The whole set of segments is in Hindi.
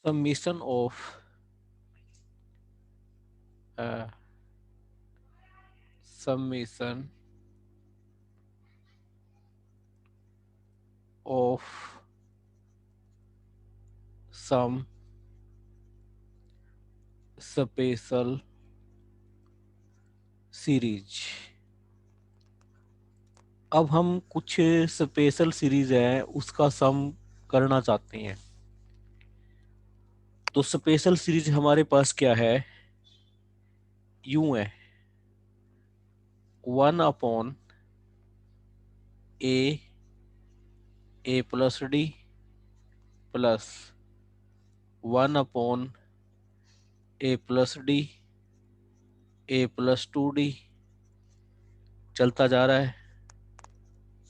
summation of uh, summation of some special series. अब हम कुछ स्पेशल सीरीज है उसका सम करना चाहते हैं। तो स्पेशल सीरीज हमारे पास क्या है, यूं है, 1/a a plus D plus 1/a plus D a+2d चलता जा रहा है,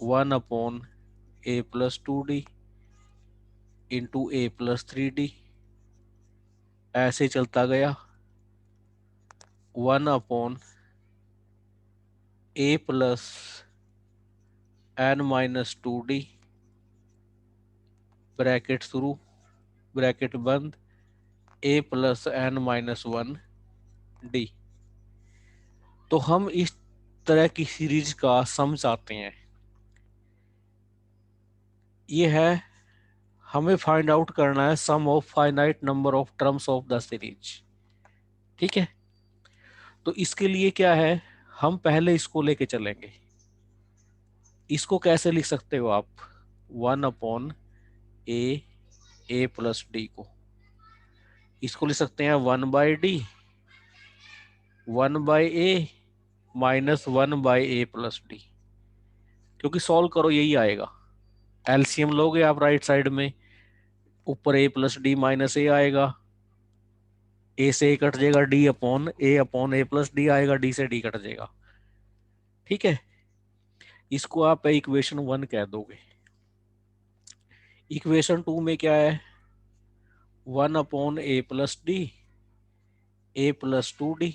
1/a+2d इंटू a+3d ऐसे चलता गया, 1/a+n-2d ब्रैकेट शुरू ब्रैकेट बंद a+n-1d। तो हम इस तरह की सीरीज का सम चाहते हैं। ये है, हमें फाइंड आउट करना है sum of finite number of terms of the series. ठीक है, तो इसके लिए क्या है, हम पहले इसको लेके चलेंगे। इसको कैसे लिख सकते हो आप, 1/a+d को इसको लिख सकते हैं 1/d 1/a -1/a+d, क्योंकि सॉल्व करो यही आएगा। एलसीएम लोगे आप राइट साइड में, ऊपर a+d - a आएगा, ए से ए कट जाएगा, d/a+d आएगा, डी से डी कट जाएगा। ठीक है, इसको आप इक्वेशन 1 कह दोगे। इक्वेशन 2 में क्या है, 1/a+d a+2d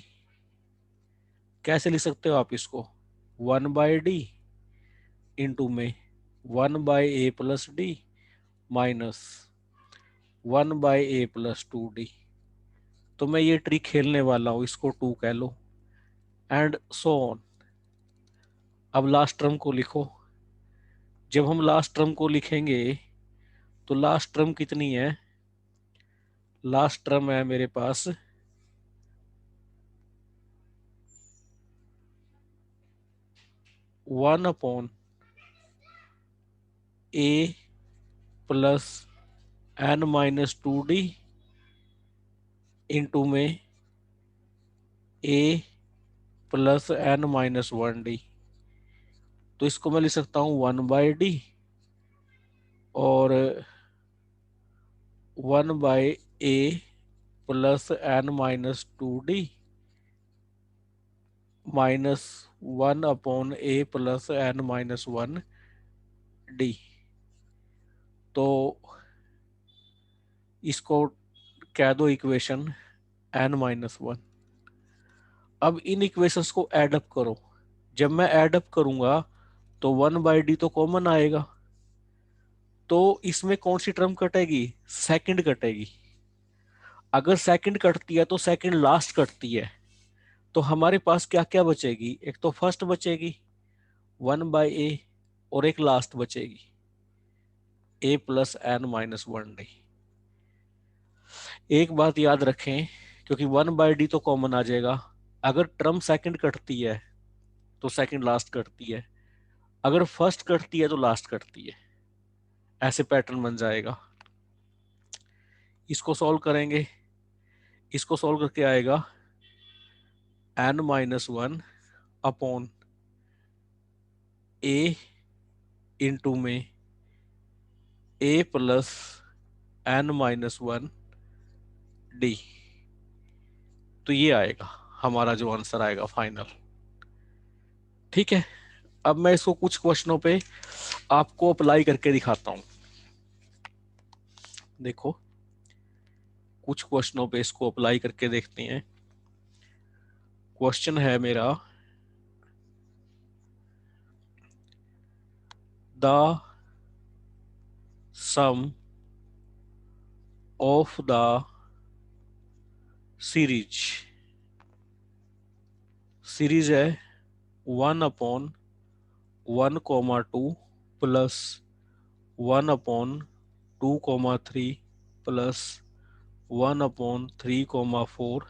कैसे लिख सकते हो आप इसको, 1/d इंटू में 1/a+d माइनस 1/a+2d। तो मैं ये ट्रिक खेलने वाला हूं, इसको 2 कह लो एंड सो ऑन। अब लास्ट टर्म को लिखो। जब हम लास्ट टर्म को लिखेंगे तो लास्ट टर्म कितनी है, लास्ट टर्म है मेरे पास 1/a+n-2d इंटू में a+n-1d। तो इसको मैं लिख सकता हूँ 1/d और 1/a+n-2d माइनस 1/a+n-1d। तो इसको कह दो इक्वेशन n-1। अब इन इक्वेशंस को ऐड अप करो। जब मैं ऐड अप करूंगा तो 1/d तो कॉमन आएगा, तो इसमें कौन सी टर्म कटेगी, सेकंड कटेगी। अगर सेकंड कटती है तो सेकंड लास्ट कटती है, तो हमारे पास क्या क्या बचेगी, एक तो फर्स्ट बचेगी 1/a और एक लास्ट बचेगी a+n-1d। एक बात याद रखें, क्योंकि 1/d तो कॉमन आ जाएगा, अगर टर्म सेकंड कटती है तो सेकंड लास्ट कटती है, अगर फर्स्ट कटती है तो लास्ट कटती है, ऐसे पैटर्न बन जाएगा। इसको सॉल्व करेंगे, इसको सॉल्व करके आएगा n-1 अपॉन a इंटू में a+n-1d। तो ये आएगा हमारा जो आंसर आएगा फाइनल। ठीक है, अब मैं इसको कुछ क्वेश्चनों पे आपको अप्लाई करके दिखाता हूं। देखो, कुछ क्वेश्चनों पे इसको अप्लाई करके देखते हैं। क्वेश्चन है मेरा, the sum of the series, series है 1/1, 2 +1/2, 3 +1/3,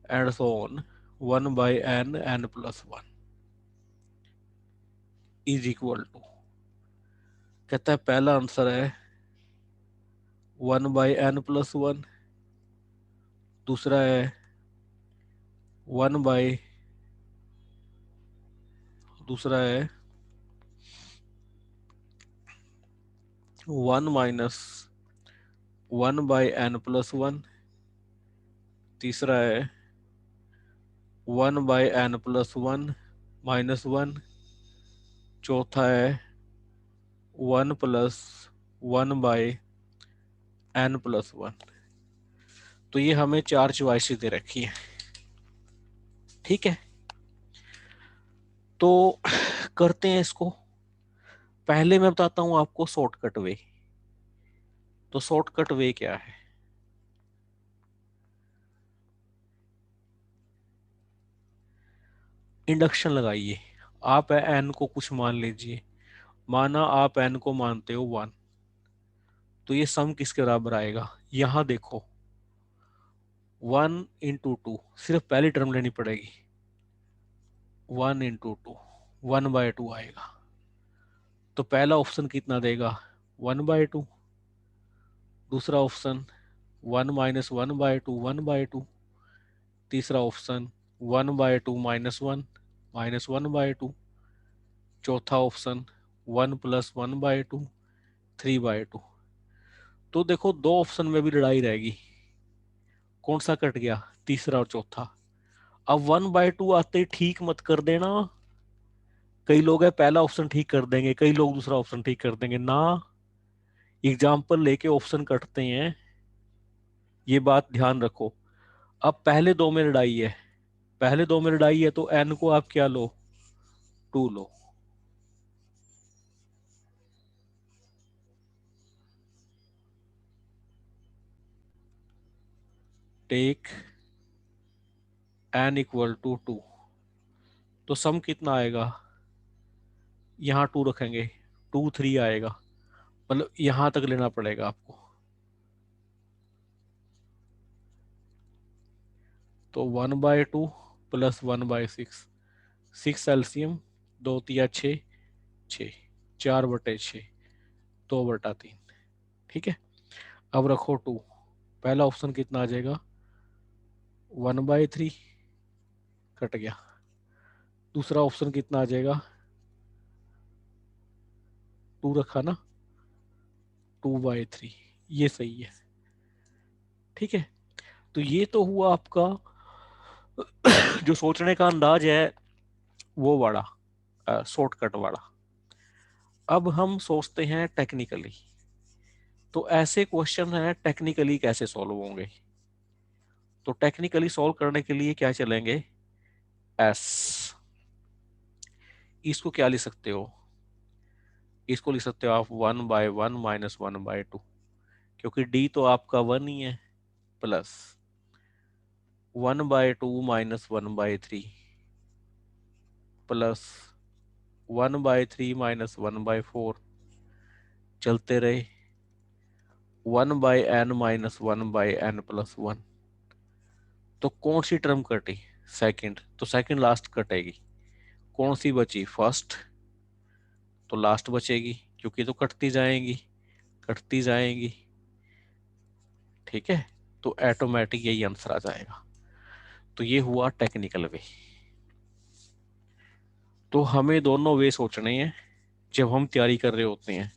and so on 1/n+1 is equal to, कहता है पहला आंसर है 1/n+1, दूसरा है 1 बाई, दूसरा है 1 - 1/n+1, तीसरा है 1/n+1 - 1, चौथा है 1 + 1/n+1। तो ये हमें चार चॉइसेस दे रखी है, ठीक है। तो करते हैं इसको। पहले मैं बताता हूं आपको शॉर्टकट वे। तो शॉर्टकट वे क्या है? इंडक्शन लगाइए। आप एन को कुछ मान लीजिए, माना आप एन को मानते हो 1, तो ये सम किसके बराबर आएगा? यहां देखो 1 × 2, सिर्फ पहली टर्म लेनी पड़ेगी। 1 × 2 1/2 आएगा। तो पहला ऑप्शन कितना देगा? 1/2। दूसरा ऑप्शन 1 - 1/2 1/2। तीसरा ऑप्शन 1/2 - 1 -1/2। चौथा ऑप्शन 1 + 1/2 3/2। तो देखो दो ऑप्शन में भी लड़ाई रहेगी, कौन सा कट गया? तीसरा और चौथा। अब 1/2 आते ही ठीक मत कर देना। कई लोग है पहला ऑप्शन ठीक कर देंगे, कई लोग दूसरा ऑप्शन ठीक कर देंगे ना। एग्जाम्पल लेके ऑप्शन कटते हैं, ये बात ध्यान रखो। अब पहले दो में लड़ाई है, पहले दो में लड़ाई है, तो एन को आप क्या लो? 2 लो। Take n equal to 2। तो सम कितना आएगा? यहाँ 2 रखेंगे, 2 3 आएगा, मतलब यहां तक लेना पड़ेगा आपको। तो 1/2 +1/6, 6 एल्सियम, 2 × 3 = 6, 4/6, 2/3। ठीक है। अब रखो 2, पहला ऑप्शन कितना आ जाएगा? 1/3, कट गया। दूसरा ऑप्शन कितना आ जाएगा? 2 रखा ना, 2/3, ये सही है। ठीक है। तो ये तो हुआ आपका जो सोचने का अंदाज है वो वाला, शॉर्टकट वाला। अब हम सोचते हैं टेक्निकली। तो ऐसे क्वेश्चन हैं टेक्निकली कैसे सॉल्व होंगे? तो टेक्निकली सॉल्व करने के लिए क्या चलेंगे? एस। इसको क्या लिख सकते हो? इसको लिख सकते हो आप 1/1 - 1/2, क्योंकि डी तो आपका 1 ही है, प्लस 1/2 - 1/3 प्लस 1/3 - 1/4, चलते रहे 1/n - 1/n+1। तो कौन सी टर्म कटी? सेकंड। तो सेकंड लास्ट कटेगी। कौन सी बची? फर्स्ट। तो लास्ट बचेगी, क्योंकि तो कटती जाएंगी, कटती जाएंगी। ठीक है। तो ऑटोमेटिक यही आंसर आ जाएगा। तो ये हुआ टेक्निकल वे। तो हमें दोनों वे सोचने हैं जब हम तैयारी कर रहे होते हैं,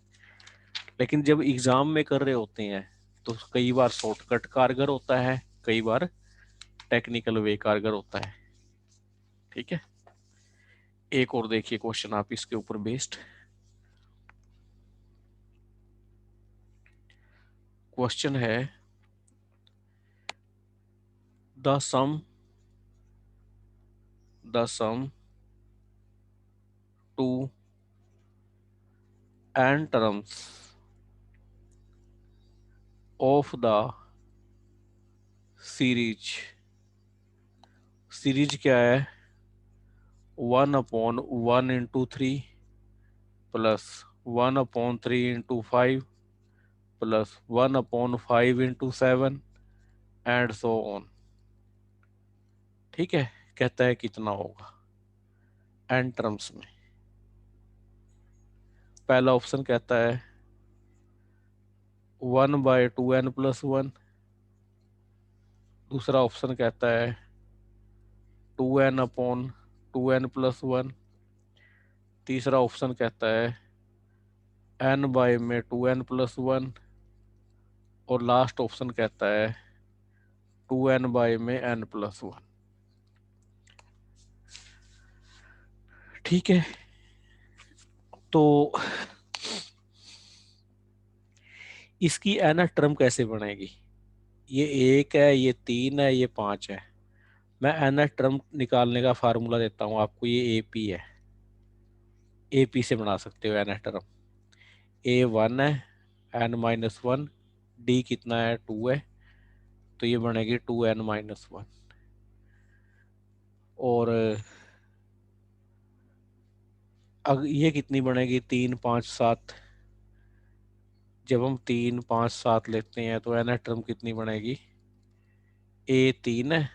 लेकिन जब एग्जाम में कर रहे होते हैं तो कई बार शॉर्टकट कारगर होता है, कई बार टेक्निकल वे कारगर होता है। ठीक है। एक और देखिए क्वेश्चन आप इसके ऊपर बेस्ड। क्वेश्चन है the sum to n terms of the series, series क्या है, 1/1 × 3 + 1/3 × 5 + 1/5 × 7 एंड सो ऑन। ठीक है, कहता है कितना होगा एन टर्म्स में। पहला ऑप्शन कहता है 1/2n+1, दूसरा ऑप्शन कहता है 2n/2n+1, तीसरा ऑप्शन कहता है n/2n+1 और लास्ट ऑप्शन कहता है 2n/n+1। ठीक है, तो इसकी एन टर्म कैसे बनेगी, ये 1 है, ये 3 है, ये 5 है। मैं एन टर्म निकालने का फार्मूला देता हूँ आपको, ये AP है, AP से बना सकते हो एन टर्म। A 1 है, n-1, D कितना है 2 है, तो ये बनेगी 2n-1। और अगर ये कितनी बनेगी 3 5 7, जब हम 3 5 7 लेते हैं तो एन टर्म कितनी बनेगी, A 3 है,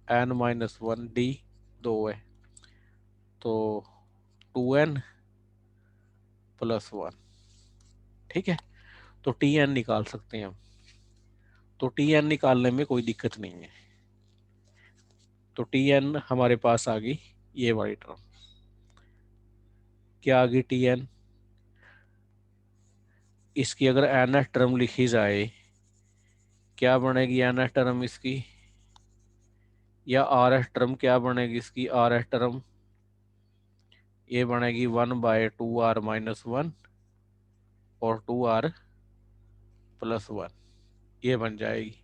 n-1, D 2 है, तो 2n+1। ठीक है, तो TN निकाल सकते हैं हम, तो TN निकालने में कोई दिक्कत नहीं है। तो TN हमारे पास आ गई ये वाली टर्म। क्या आ गई TN, इसकी अगर एन टर्म लिखी जाए क्या बनेगी एन टर्म इसकी, या RS टर्म क्या बनेगी इसकी, RS टर्म ये बनेगी 1/2r-1 और 2r+1, ये बन जाएगी।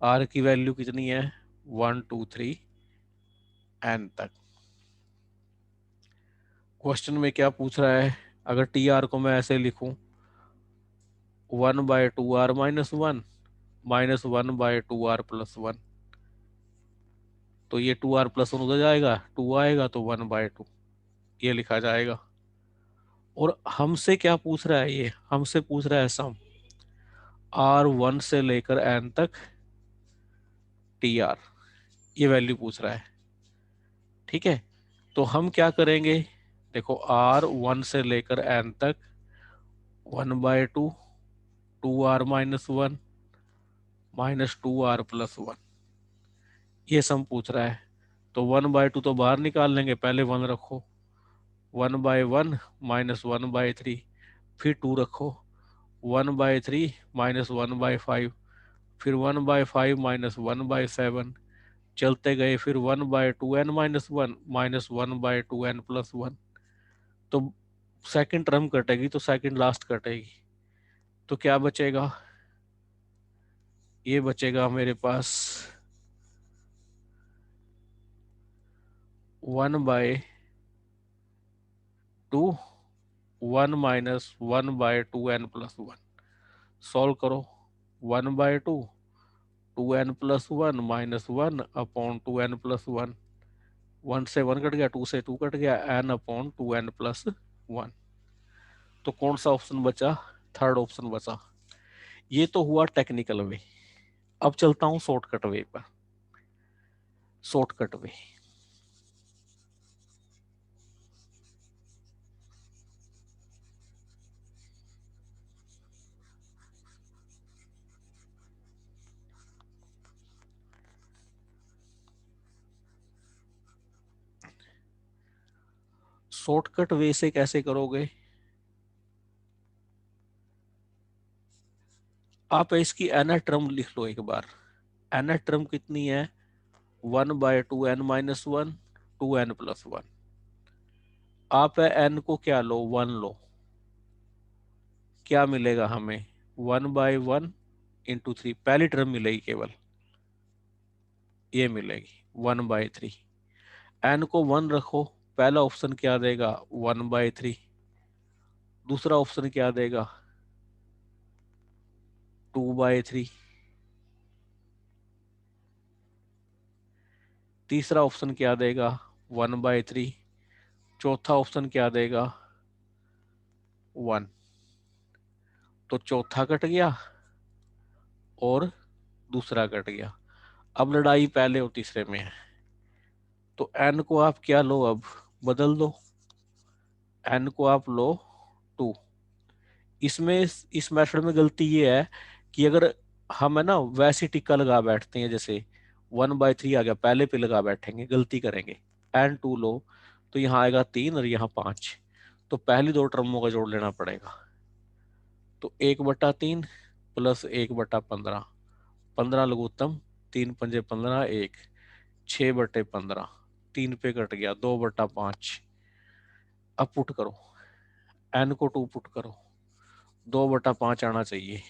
R की वैल्यू कितनी है 1 2 3 n तक। क्वेश्चन में क्या पूछ रहा है, अगर TR को मैं ऐसे लिखूं 1/2r-1 -1/2r+1, तो ये 2r+1 उधर जाएगा, 2 आएगा तो 1/2 ये लिखा जाएगा। और हमसे क्या पूछ रहा है, ये हमसे पूछ रहा है सम R1 से लेकर n तक TR, ये वैल्यू पूछ रहा है। ठीक है, तो हम क्या करेंगे, देखो R1 से लेकर n तक 1/2 2r-1 -2r+1, ये सम पूछ रहा है। तो 1/2 तो बाहर निकाल लेंगे, पहले 1 रखो, 1/1 -1/3, फिर 2 रखो, 1/3 -1/5, फिर 1/5 -1/7, चलते गए, फिर 1/2n-1 -1/2n+1। तो सेकंड टर्म कटेगी तो सेकंड लास्ट कटेगी, तो क्या बचेगा, ये बचेगा मेरे पास 1/2 1 -1/2n+1। सॉल्व करो, 1/2 2n+1 -1/2n+1, 1 से 1 कट गया, 2 से 2 कट गया, n/2n+1। तो कौन सा ऑप्शन बचा, थर्ड ऑप्शन बचा। ये तो हुआ टेक्निकल वे। अब चलता हूं शॉर्टकट वे पर। शॉर्टकट वे, शॉर्टकट वे से कैसे करोगे, आप इसकी एन टर्म लिख लो एक बार। एन टर्म कितनी है 1/2n-1 2n+1। आप एन को क्या लो 1 लो, क्या मिलेगा हमें 1/1 × 3, पहली टर्म मिलेगी केवल, ये मिलेगी 1/3। एन को 1 रखो, पहला ऑप्शन क्या देगा 1/3, दूसरा ऑप्शन क्या देगा 2/3। तीसरा ऑप्शन क्या देगा? 1/3। चौथा ऑप्शन क्या देगा? 1। तो चौथा कट गया और दूसरा कट गया। अब लड़ाई पहले और तीसरे में है। तो एन को आप क्या लो, अब बदल दो। एन को आप लो 2। इसमें इस मेथड में गलती ये है कि अगर हम है ना वैसे टिक्का लगा बैठते हैं, जैसे 1/3 आ गया, पहले पे लगा बैठेंगे, गलती करेंगे। एन 2 लो तो यहाँ आएगा 3 और यहाँ 5। तो पहली दो टर्मों का जोड़ लेना पड़ेगा। तो 1/3 प्लस 1/15, 15 लघुत्तम, 3×5 = 15, 1, 6/15, 3 पे कट गया, 2/5। अब पुट करो, एन को 2 पुट करो, 2/5 आना चाहिए।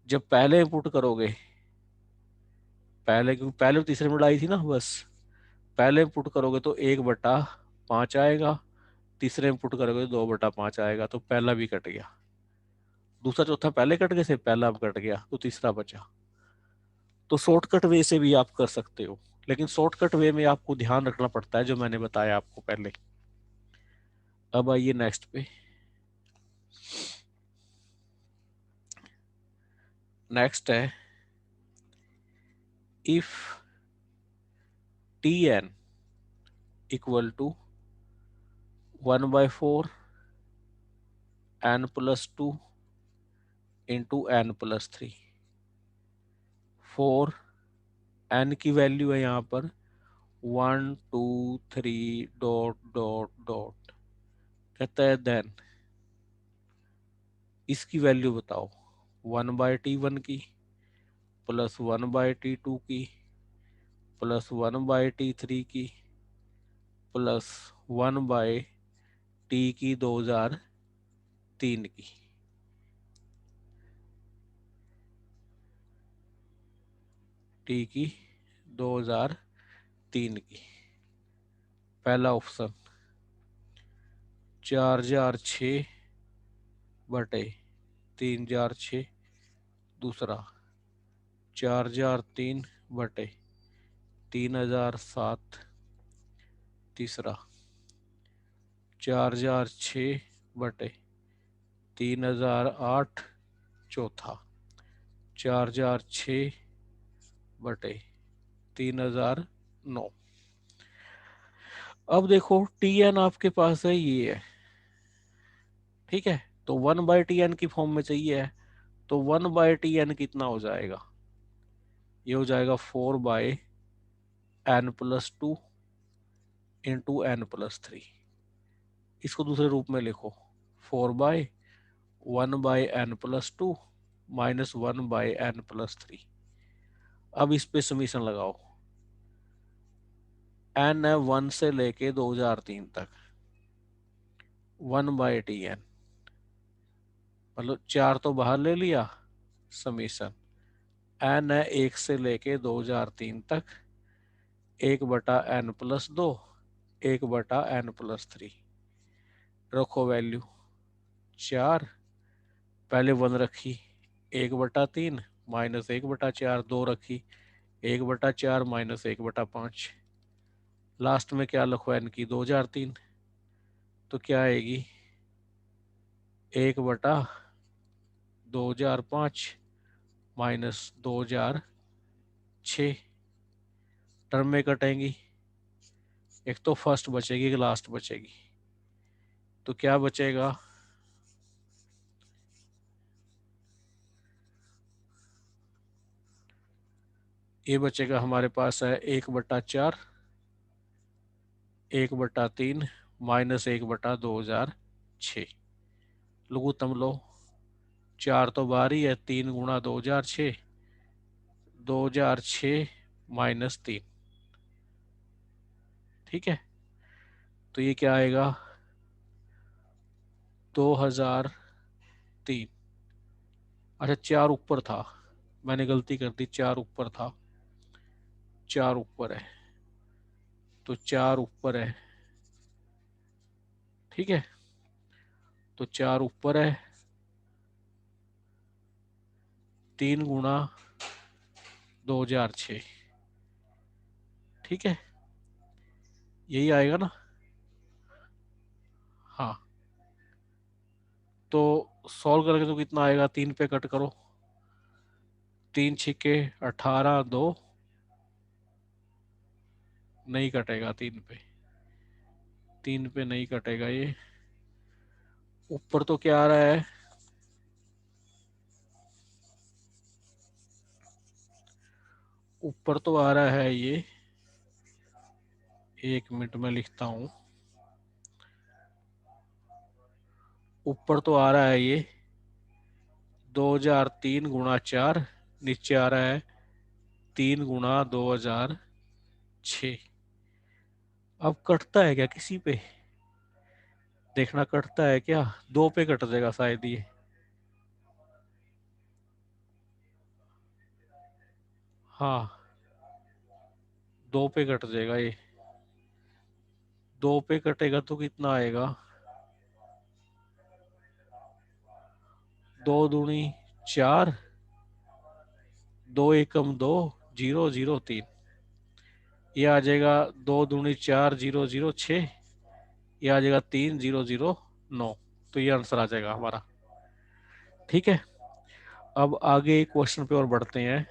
जब पहले पुट करोगे, पहले क्योंकि पहले तीसरे में लड़ाई थी ना, बस पहले पुट करोगे तो 1/5 आएगा, तीसरे में पुट करोगे तो 2/5 आएगा। तो पहला भी कट गया, दूसरा चौथा पहले कट गए थे, पहला अब कट गया तो तीसरा बचा। तो शॉर्टकट वे से भी आप कर सकते हो, लेकिन शॉर्टकट वे में आपको ध्यान रखना पड़ता है जो मैंने बताया आपको पहले। अब आइए नेक्स्ट पे। नेक्स्ट है if Tn equal to 1/4 n+2 into n+3। Four n की वैल्यू है यहाँ पर 1 2 3 डॉट डॉट डॉट। कहता है देन इसकी वैल्यू बताओ, 1/T1 की प्लस 1/T2 की प्लस 1/T3 की प्लस 1/T की 2003 की। टी की 2003 की। पहला ऑप्शन 4006/3006। दूसरा 4003/3007। तीसरा 4006/3008। चौथा 4006/3009। अब देखो टी एन आपके पास है, ये है, ठीक है। तो 1/Tn की फॉर्म में चाहिए है, तो 1/Tn कितना हो जाएगा? ये हो जाएगा 4/n+2 इंटू n+3। इसको दूसरे रूप में लिखो, 4/1/n+2 माइनस 1/n+3। अब इस पे समीशन लगाओ। n है 1 से लेके 2003 तक, 1/Tn मतलब 4 तो बाहर ले लिया, समीशन n है 1 से लेके 2003 तक, 1/n+2, 1/n+3। रखो वैल्यू 4, पहले 1 रखी, 1/3 माइनस 1/4, 2 रखी, 1/4 माइनस 1/5। लास्ट में क्या लिखो, n की 2003। तो क्या आएगी, 1/2005 माइनस 2006। टर्म में कटेंगी, एक तो फर्स्ट बचेगी, एक लास्ट बचेगी। तो क्या बचेगा, ये बचेगा हमारे पास है 1/4, 1/3 माइनस 1/2006। लघुत्तम लो, 4 तो बाहर ही है, 3 × 2006, 2006 माइनस 3। ठीक है, तो ये क्या आएगा, 2003। अच्छा 4 ऊपर था, मैंने गलती कर दी, 4 ऊपर था, 4 ऊपर है, तो 4 ऊपर है, ठीक है। तो 4 ऊपर है, 3 गुणा 2006, ठीक है, यही आएगा ना। हाँ, तो सॉल्व करके तो कितना आएगा, 3 पे कट करो, 3 छिके 18, 2 नहीं कटेगा, 3 पे नहीं कटेगा ये। ऊपर तो क्या आ रहा है, ऊपर तो आ रहा है ये, 1 मिनट में लिखता हूं, ऊपर तो आ रहा है ये 2003 गुणा 4, नीचे आ रहा है 3 गुणा 2006। अब कटता है क्या किसी पे, देखना कटता है क्या, 2 पे कट जाएगा शायद ये। हाँ, 2 पे कट जाएगा ये, 2 पे कटेगा तो कितना आएगा, 2 दूनी 4, 2 एकम 2, 0 0 3, ये आ जाएगा 2 दूनी 4, 0 0 6, ये आ जाएगा 3 0 0 9। तो ये आंसर आ जाएगा हमारा, ठीक है। अब आगे एक क्वेश्चन पे और बढ़ते हैं।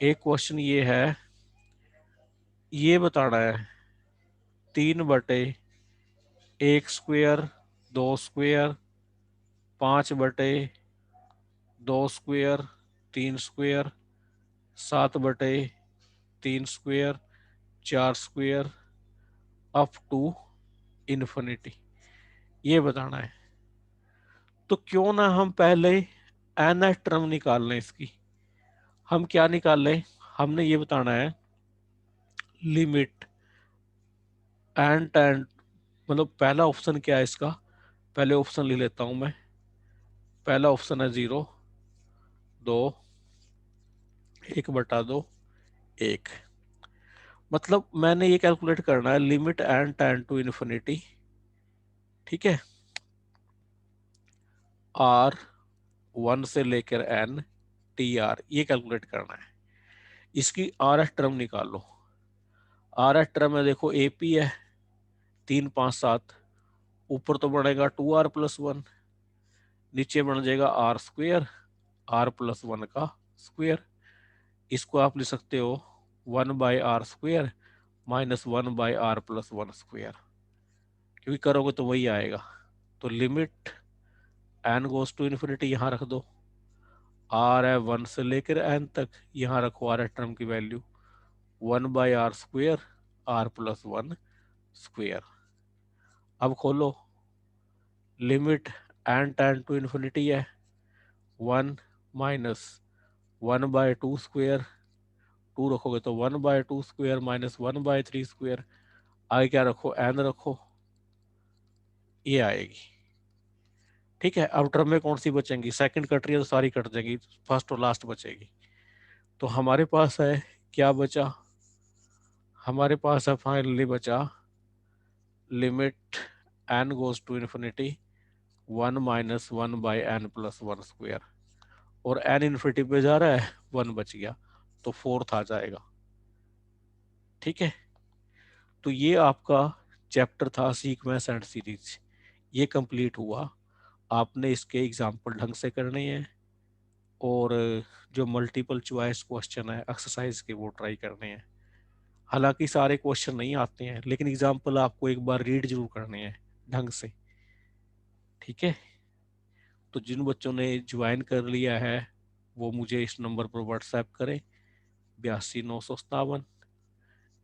एक क्वेश्चन ये है, ये बताना है 3/1 square, 2 square, 5/2 square, 3 square, 7/3 square, 4 square, up to infinity, ये बताना है। तो क्यों ना हम पहले nth टर्म निकाल लें इसकी। हम क्या निकाल लें, हमने ये बताना है लिमिट एन टेन, मतलब पहला ऑप्शन क्या है इसका, पहले ऑप्शन ले लेता हूं मैं। पहला ऑप्शन है 0, 2, 1/2, 1। मतलब मैंने ये कैलकुलेट करना है limit n tends to infinity, ठीक है, आर 1 से लेकर एन टी आर, ये कैलकुलेट करना है। इसकी आर एस टर्म निकाल लो। आर एस टर्म में देखो ए पी है 3 5 7, ऊपर तो बढ़ेगा 2r+1, नीचे बन जाएगा r² r+1 का स्क्वेयर। इसको आप लिख सकते हो 1/r² -1/r+1 स्क्वेयर, क्योंकि करोगे तो वही आएगा। तो limit n goes to infinity यहाँ रख दो, आर है 1 से लेकर एन तक, यहाँ रखो आर टर्म की वैल्यू 1/r² r+1 स्क्वेयर। अब खोलो, limit n tends to infinity है 1 -1/2 स्क्वेयर, 2 रखोगे तो 1/2 स्क्वेयर -1/3 स्क्वेयर, आगे क्या रखो, एन रखो, ये आएगी, ठीक है। अब टर्म में कौन सी बचेंगी, सेकंड कट रही है तो सारी कट जाएंगी, फर्स्ट और लास्ट बचेगी। तो हमारे पास है, क्या बचा, हमारे पास है फाइनली बचा limit n goes to infinity 1 -1/n+1 square, और एन इन्फिनिटी पे जा रहा है, 1 बच गया, तो फोर्थ आ जाएगा, ठीक है। तो ये आपका चैप्टर था सीक्वेंस एंड सीरीज, ये कंप्लीट हुआ। आपने इसके एग्जाम्पल ढंग से करने हैं, और जो मल्टीपल चॉइस क्वेश्चन है एक्सरसाइज के वो ट्राई करने हैं। हालांकि सारे क्वेश्चन नहीं आते हैं, लेकिन एग्जाम्पल आपको एक बार रीड जरूर करने हैं ढंग से, ठीक है। तो जिन बच्चों ने ज्वाइन कर लिया है वो मुझे इस नंबर पर व्हाट्सएप करें, 82 957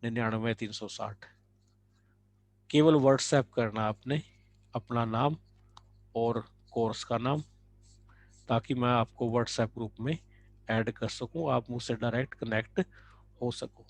99 360। केवल व्हाट्सएप करना आपने अपना नाम और कोर्स का नाम, ताकि मैं आपको व्हाट्सएप ग्रुप में ऐड कर सकूं, आप मुझसे डायरेक्ट कनेक्ट हो सको।